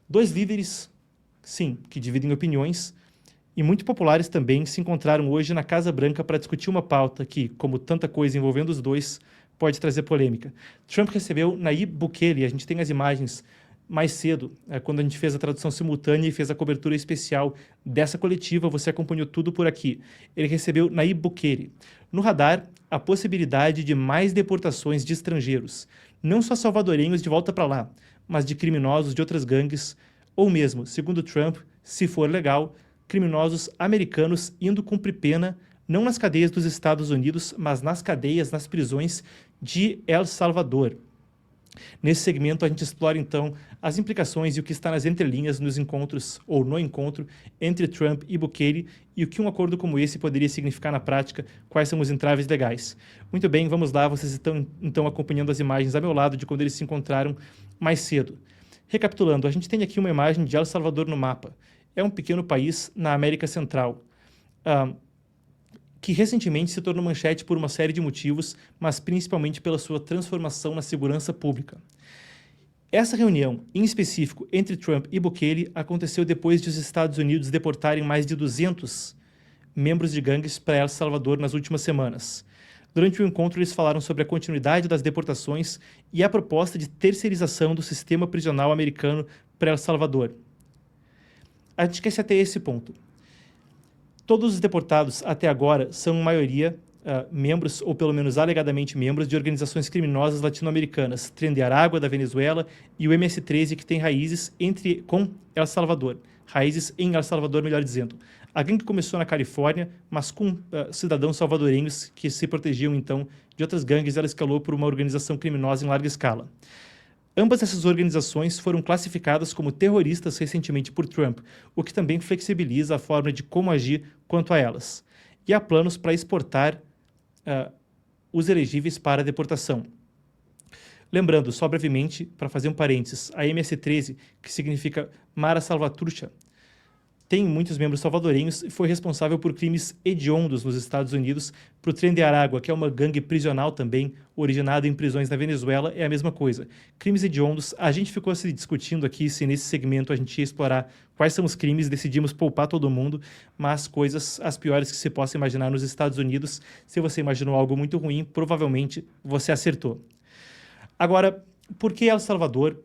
Dois líderes, sim, que dividem opiniões, e muito populares também, se encontraram hoje na Casa Branca para discutir uma pauta que, como tanta coisa envolvendo os dois, pode trazer polêmica. Trump recebeu Nayib Bukele, a gente tem as imagens mais cedo, quando a gente fez a tradução simultânea e fez a cobertura especial dessa coletiva, você acompanhou tudo por aqui. Ele recebeu Nayib Bukele. No radar, a possibilidade de mais deportações de estrangeiros, não só salvadorenhos de volta para lá, mas de criminosos de outras gangues, ou mesmo, segundo Trump, se for legal, criminosos americanos indo cumprir pena não nas cadeias dos Estados Unidos, mas nas cadeias, nas prisões de El Salvador. Nesse segmento, a gente explora, então, as implicações e o que está nas entrelinhas nos encontros, ou no encontro, entre Trump e Bukele, e o que um acordo como esse poderia significar na prática, quais são os entraves legais. Muito bem, vamos lá, vocês estão, então, acompanhando as imagens a meu lado de quando eles se encontraram mais cedo. Recapitulando, a gente tem aqui uma imagem de El Salvador no mapa. É um pequeno país na América Central, que recentemente se tornou manchete por uma série de motivos, mas principalmente pela sua transformação na segurança pública. Essa reunião, em específico, entre Trump e Bukele, aconteceu depois de os Estados Unidos deportarem mais de 200 membros de gangues para El Salvador nas últimas semanas. Durante o encontro, eles falaram sobre a continuidade das deportações e a proposta de terceirização do sistema prisional americano para El Salvador. A gente quer se ater a esse ponto. Todos os deportados até agora são, em maioria, membros, ou pelo menos alegadamente membros, de organizações criminosas latino-americanas, Tren de Aragua, da Venezuela, e o MS-13, que tem raízes com El Salvador. Raízes em El Salvador, melhor dizendo. A gangue começou na Califórnia, mas com cidadãos salvadorenhos que se protegiam, então, de outras gangues, ela escalou por uma organização criminosa em larga escala. Ambas essas organizações foram classificadas como terroristas recentemente por Trump, o que também flexibiliza a forma de como agir quanto a elas. E há planos para exportar os elegíveis para deportação. Lembrando, só brevemente, para fazer um parênteses, a MS-13, que significa Mara Salvatrucha, tem muitos membros salvadorenhos e foi responsável por crimes hediondos nos Estados Unidos. Para o Tren de Aragua, que é uma gangue prisional também, originada em prisões na Venezuela, é a mesma coisa. Crimes hediondos, a gente ficou se discutindo aqui se nesse segmento a gente ia explorar quais são os crimes, decidimos poupar todo mundo, mas coisas as piores que se possa imaginar nos Estados Unidos. Se você imaginou algo muito ruim, provavelmente você acertou. Agora, por que El Salvador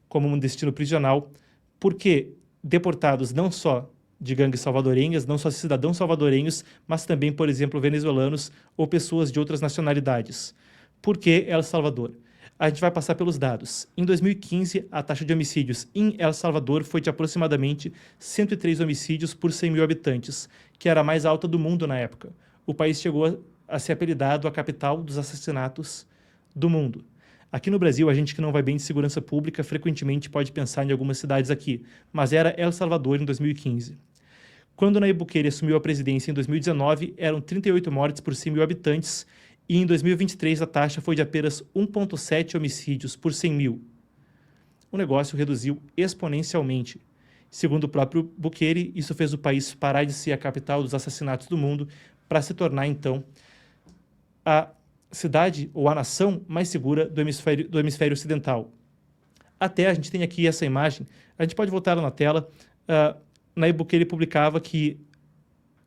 como um destino prisional? Porque deportados não só de gangues salvadorenhas, não só cidadãos salvadorenhos, mas também, por exemplo, venezuelanos ou pessoas de outras nacionalidades. Por que El Salvador? A gente vai passar pelos dados. Em 2015, a taxa de homicídios em El Salvador foi de aproximadamente 103 homicídios por 100 mil habitantes, que era a mais alta do mundo na época. O país chegou a ser apelidado a capital dos assassinatos do mundo. Aqui no Brasil, a gente que não vai bem de segurança pública frequentemente pode pensar em algumas cidades aqui, mas era El Salvador em 2015. Quando Nayib Bukele assumiu a presidência em 2019, eram 38 mortes por 100 mil habitantes e em 2023 a taxa foi de apenas 1,7 homicídios por 100 mil. O negócio reduziu exponencialmente. Segundo o próprio Bukele, isso fez o país parar de ser a capital dos assassinatos do mundo para se tornar, então, a cidade ou a nação mais segura do hemisfério ocidental. Até a gente tem aqui essa imagem, a gente pode voltar na tela, Nayib Bukele publicava que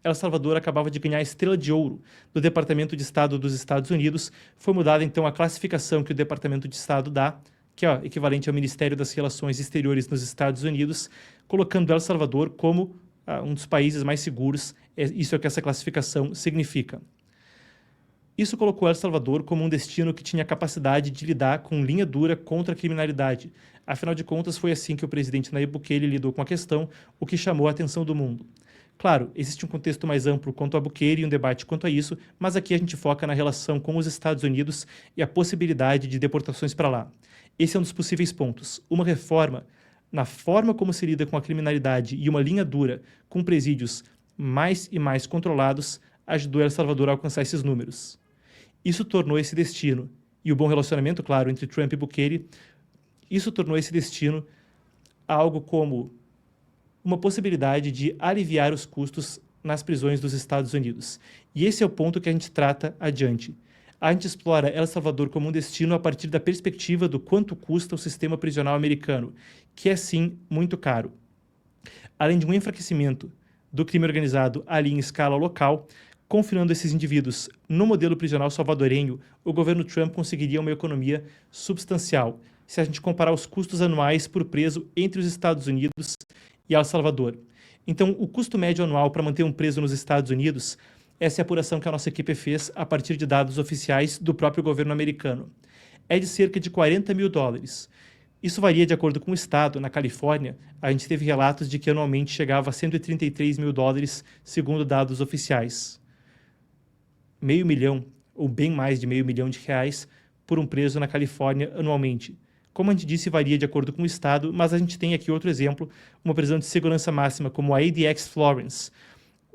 El Salvador acabava de ganhar a Estrela de Ouro do Departamento de Estado dos Estados Unidos, foi mudada então a classificação que o Departamento de Estado dá, que é equivalente ao Ministério das Relações Exteriores nos Estados Unidos, colocando El Salvador como um dos países mais seguros, isso é o que essa classificação significa. Isso colocou El Salvador como um destino que tinha capacidade de lidar com linha dura contra a criminalidade. Afinal de contas, foi assim que o presidente Nayib Bukele lidou com a questão, o que chamou a atenção do mundo. Claro, existe um contexto mais amplo quanto a Bukele e um debate quanto a isso, mas aqui a gente foca na relação com os Estados Unidos e a possibilidade de deportações para lá. Esse é um dos possíveis pontos. Uma reforma na forma como se lida com a criminalidade e uma linha dura com presídios mais e mais controlados ajudou El Salvador a alcançar esses números. Isso tornou esse destino, e o bom relacionamento, claro, entre Trump e Bukele, isso tornou esse destino algo como uma possibilidade de aliviar os custos nas prisões dos Estados Unidos. E esse é o ponto que a gente trata adiante. a gente explora El Salvador como um destino a partir da perspectiva do quanto custa o sistema prisional americano, que é sim muito caro. Além de um enfraquecimento do crime organizado ali em escala local, confinando esses indivíduos no modelo prisional salvadorenho, o governo Trump conseguiria uma economia substancial, se a gente comparar os custos anuais por preso entre os Estados Unidos e El Salvador. Então, o custo médio anual para manter um preso nos Estados Unidos, essa é a apuração que a nossa equipe fez a partir de dados oficiais do próprio governo americano, é de cerca de $40 mil. Isso varia de acordo com o estado. Na Califórnia, a gente teve relatos de que anualmente chegava a $133 mil, segundo dados oficiais. R$500 mil, ou bem mais de R$500 mil por um preso na Califórnia anualmente. Como a gente disse, varia de acordo com o estado, mas a gente tem aqui outro exemplo, uma prisão de segurança máxima como a ADX Florence.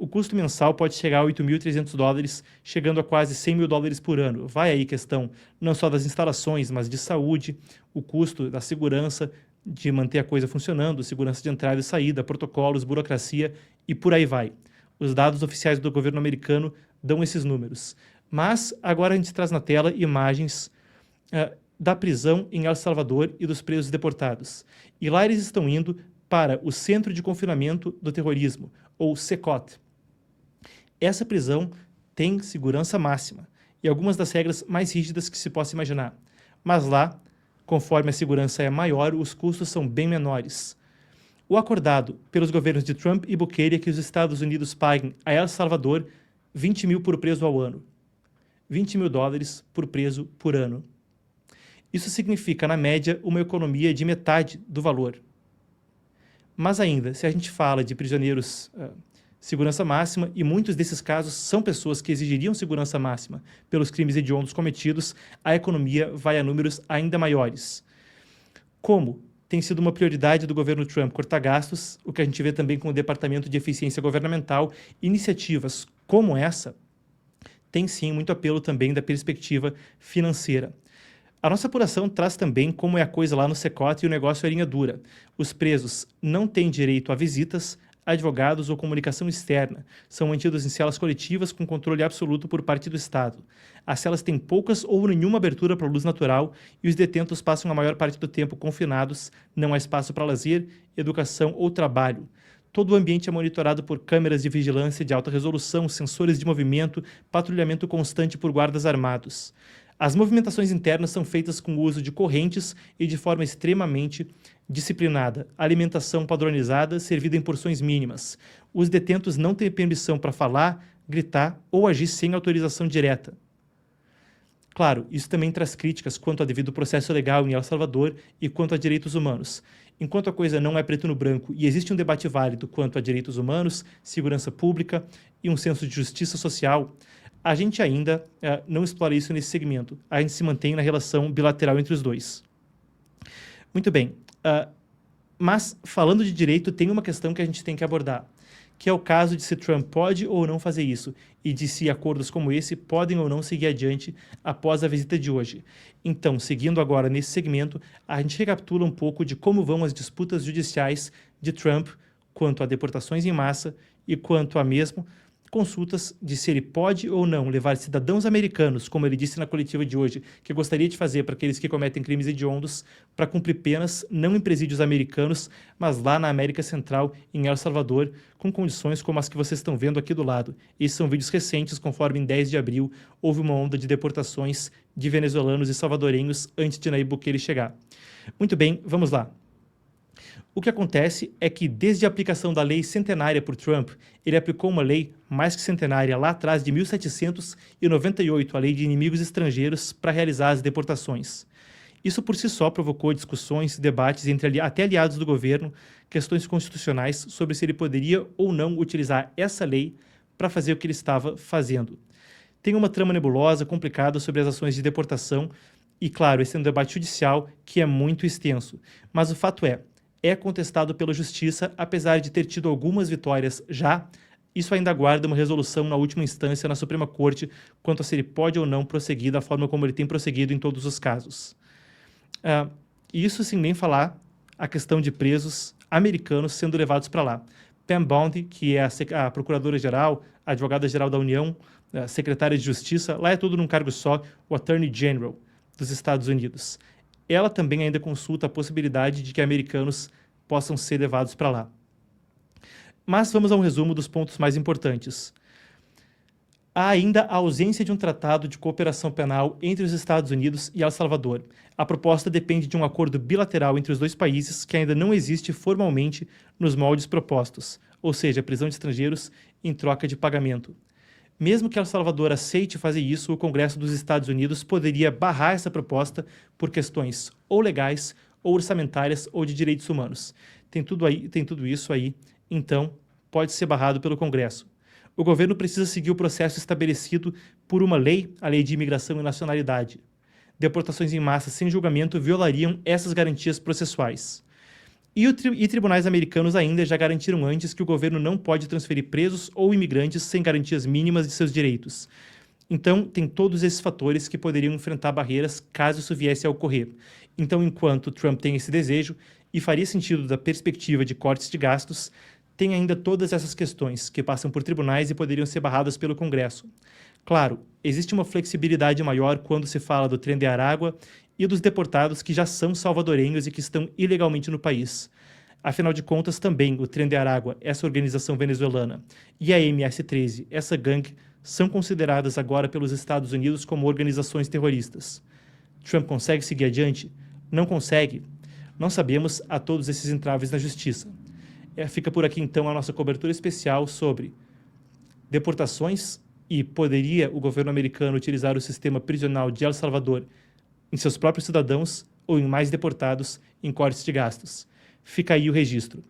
O custo mensal pode chegar a $8.300, chegando a quase $100 mil por ano. Vai aí questão não só das instalações, mas de saúde, o custo da segurança, de manter a coisa funcionando, segurança de entrada e saída, protocolos, burocracia e por aí vai. Os dados oficiais do governo americano dão esses números. Mas agora a gente traz na tela imagens da prisão em El Salvador e dos presos deportados. E lá eles estão indo para o Centro de Confinamento do Terrorismo, ou CECOT. Essa prisão tem segurança máxima e algumas das regras mais rígidas que se possa imaginar. Mas lá, conforme a segurança é maior, os custos são bem menores. O acordado pelos governos de Trump e Bukele é que os Estados Unidos paguem a El Salvador $20 mil por preso ao ano. $20 mil por preso por ano. Isso significa, na média, uma economia de metade do valor. Mas ainda, se a gente fala de prisioneiros segurança máxima, e muitos desses casos são pessoas que exigiriam segurança máxima pelos crimes hediondos cometidos, a economia vai a números ainda maiores. Como tem sido uma prioridade do governo Trump cortar gastos, o que a gente vê também com o Departamento de Eficiência Governamental, iniciativas como essa tem sim muito apelo também da perspectiva financeira. A nossa apuração traz também como é a coisa lá no CECOT e o negócio é linha dura. Os presos não têm direito a visitas, advogados ou comunicação externa. São mantidos em celas coletivas com controle absoluto por parte do Estado. As celas têm poucas ou nenhuma abertura para a luz natural e os detentos passam a maior parte do tempo confinados, não há espaço para lazer, educação ou trabalho. Todo o ambiente é monitorado por câmeras de vigilância de alta resolução, sensores de movimento, patrulhamento constante por guardas armados. As movimentações internas são feitas com o uso de correntes e de forma extremamente disciplinada. Alimentação padronizada, servida em porções mínimas. Os detentos não têm permissão para falar, gritar ou agir sem autorização direta. Claro, isso também traz críticas quanto ao devido processo legal em El Salvador e quanto a direitos humanos. Enquanto a coisa não é preto no branco e existe um debate válido quanto a direitos humanos, segurança pública e um senso de justiça social, a gente ainda não explora isso nesse segmento. A gente se mantém na relação bilateral entre os dois. Muito bem, mas falando de direito, tem uma questão que a gente tem que abordar, que é o caso de se Trump pode ou não fazer isso, e de se acordos como esse podem ou não seguir adiante após a visita de hoje. Então, seguindo agora nesse segmento, a gente recapitula um pouco de como vão as disputas judiciais de Trump quanto a deportações em massa e quanto a mesmo consultas de se ele pode ou não levar cidadãos americanos, como ele disse na coletiva de hoje, que gostaria de fazer para aqueles que cometem crimes hediondos, para cumprir penas, não em presídios americanos, mas lá na América Central, em El Salvador, com condições como as que vocês estão vendo aqui do lado. Esses são vídeos recentes, conforme em 10 de abril houve uma onda de deportações de venezuelanos e salvadorenhos antes de Nayib Bukele chegar. Muito bem, vamos lá. O que acontece é que, desde a aplicação da lei centenária por Trump, ele aplicou uma lei mais que centenária lá atrás de 1798, a Lei de Inimigos Estrangeiros, para realizar as deportações. Isso por si só provocou discussões e debates entre até aliados do governo, questões constitucionais sobre se ele poderia ou não utilizar essa lei para fazer o que ele estava fazendo. Tem uma trama nebulosa, complicada sobre as ações de deportação e, claro, esse é um debate judicial que é muito extenso. Mas o fato é contestado pela Justiça, apesar de ter tido algumas vitórias já, isso ainda aguarda uma resolução na última instância na Suprema Corte quanto a se ele pode ou não prosseguir da forma como ele tem prosseguido em todos os casos. Isso sem nem falar a questão de presos americanos sendo levados para lá. Pam Bondi, que é a Procuradora-Geral, a Advogada-Geral da União secretária de Justiça, lá é tudo num cargo só, o Attorney General dos Estados Unidos. Ela também ainda consulta a possibilidade de que americanos possam ser levados para lá. Mas vamos a um resumo dos pontos mais importantes. Há ainda a ausência de um tratado de cooperação penal entre os Estados Unidos e El Salvador. A proposta depende de um acordo bilateral entre os dois países que ainda não existe formalmente nos moldes propostos, ou seja, prisão de estrangeiros em troca de pagamento. Mesmo que El Salvador aceite fazer isso, o Congresso dos Estados Unidos poderia barrar essa proposta por questões ou legais, ou orçamentárias, ou de direitos humanos. Tem tudo isso aí, então pode ser barrado pelo Congresso. O governo precisa seguir o processo estabelecido por uma lei, a Lei de Imigração e Nacionalidade. Deportações em massa sem julgamento violariam essas garantias processuais. E tribunais americanos ainda já garantiram antes que o governo não pode transferir presos ou imigrantes sem garantias mínimas de seus direitos. Então, tem todos esses fatores que poderiam enfrentar barreiras caso isso viesse a ocorrer. Então, enquanto Trump tem esse desejo, e faria sentido da perspectiva de cortes de gastos, tem ainda todas essas questões que passam por tribunais e poderiam ser barradas pelo Congresso. Claro, existe uma flexibilidade maior quando se fala do Tren de Aragua e dos deportados que já são salvadorenhos e que estão ilegalmente no país. Afinal de contas, também o Tren de Aragua, essa organização venezuelana, e a MS-13, essa gangue, são consideradas agora pelos Estados Unidos como organizações terroristas. Trump consegue seguir adiante? Não consegue? Não sabemos, há todos esses entraves na justiça. Fica por aqui, então, a nossa cobertura especial sobre deportações e poderia o governo americano utilizar o sistema prisional de El Salvador em seus próprios cidadãos ou em mais deportados em cortes de gastos. Fica aí o registro.